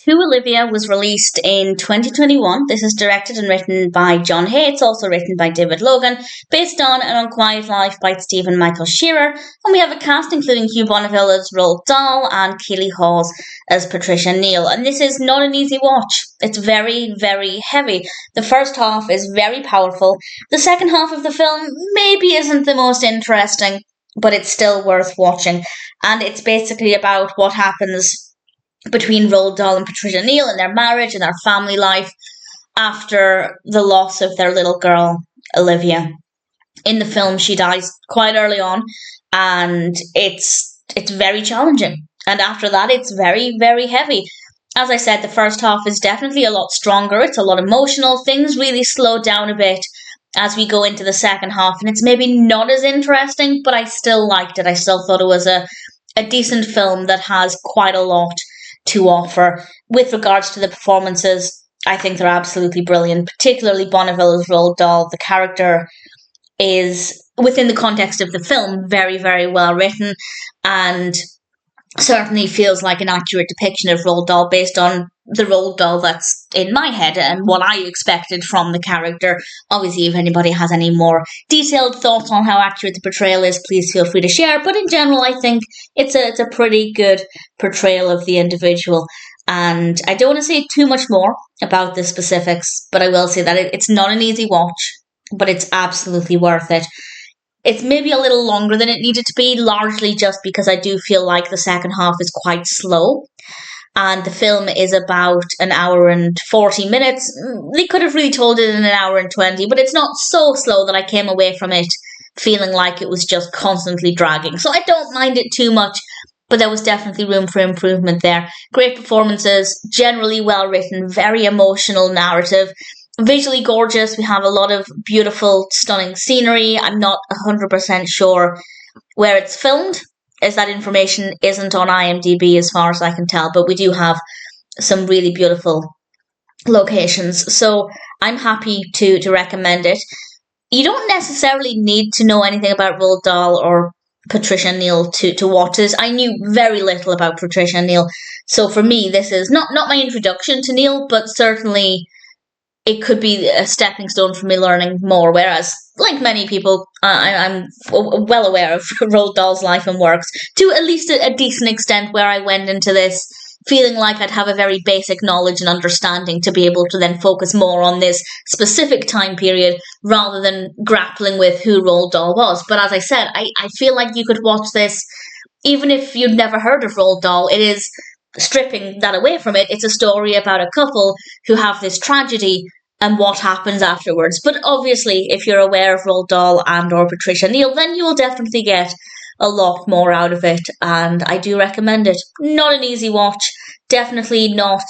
To Olivia was released in 2021. This is directed and written by John Hay. It's also written by David Logan, based on An Unquiet Life by Stephen Michael Shearer. And we have a cast including Hugh Bonneville as Roald Dahl and Keeley Hawes as Patricia Neal. And this is not an easy watch. It's very, very heavy. The first half is very powerful. The second half of the film maybe isn't the most interesting, but it's still worth watching. And it's basically about what happens between Roald Dahl and Patricia Neal and their marriage and their family life after the loss of their little girl, Olivia. In the film, she dies quite early on, and it's very challenging. And after that, it's very, very heavy. As I said, the first half is definitely a lot stronger. It's a lot emotional. Things really slow down a bit as we go into the second half, and it's maybe not as interesting, but I still liked it. I still thought it was a decent film that has quite a lot to offer. With regards to the performances, I think they're absolutely brilliant, particularly Bonneville as Roald Dahl. The character is, within the context of the film, very, very well written, and certainly feels like an accurate depiction of Roald Dahl based on the Roald Dahl that's in my head and what I expected from the character. Obviously, if anybody has any more detailed thoughts on how accurate the portrayal is, please feel free to share. But in general, I think it's a pretty good portrayal of the individual. And I don't want to say too much more about the specifics, but I will say that it's not an easy watch, but it's absolutely worth it. It's maybe a little longer than it needed to be, largely just because I do feel like the second half is quite slow. And the film is about an hour and 40 minutes. They could have really told it in an hour and 20, but it's not so slow that I came away from it feeling like it was just constantly dragging. So I don't mind it too much, but there was definitely room for improvement there. Great performances, generally well written, very emotional narrative. Visually gorgeous. We have a lot of beautiful, stunning scenery. I'm not 100% sure where it's filmed, as that information isn't on IMDb as far as I can tell, but we do have some really beautiful locations. So I'm happy to recommend it. You don't necessarily need to know anything about Roald Dahl or Patricia Neal to watch this. I knew very little about Patricia Neal, so for me this is not my introduction to Neal, but certainly it could be a stepping stone for me learning more, whereas, like many people, I'm well aware of Roald Dahl's life and works, to at least a decent extent, where I went into this feeling like I'd have a very basic knowledge and understanding to be able to then focus more on this specific time period, rather than grappling with who Roald Dahl was. But as I said, I feel like you could watch this, even if you'd never heard of Roald Dahl. It is, stripping that away from it, it's a story about a couple who have this tragedy and what happens afterwards. But obviously, if you're aware of Roald Dahl and or Patricia Neal, then you will definitely get a lot more out of it, and I do recommend it. Not an easy watch, definitely not,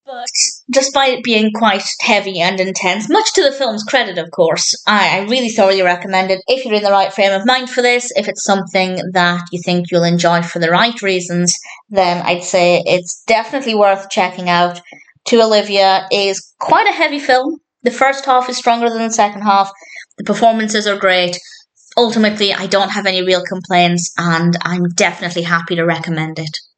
but despite it being quite heavy and intense, much to the film's credit, of course, I really thoroughly recommend it if you're in the right frame of mind for this. If it's something that you think you'll enjoy for the right reasons, then I'd say it's definitely worth checking out. To Olivia is quite a heavy film. The first half is stronger than the second half. The performances are great. Ultimately, I don't have any real complaints, and I'm definitely happy to recommend it.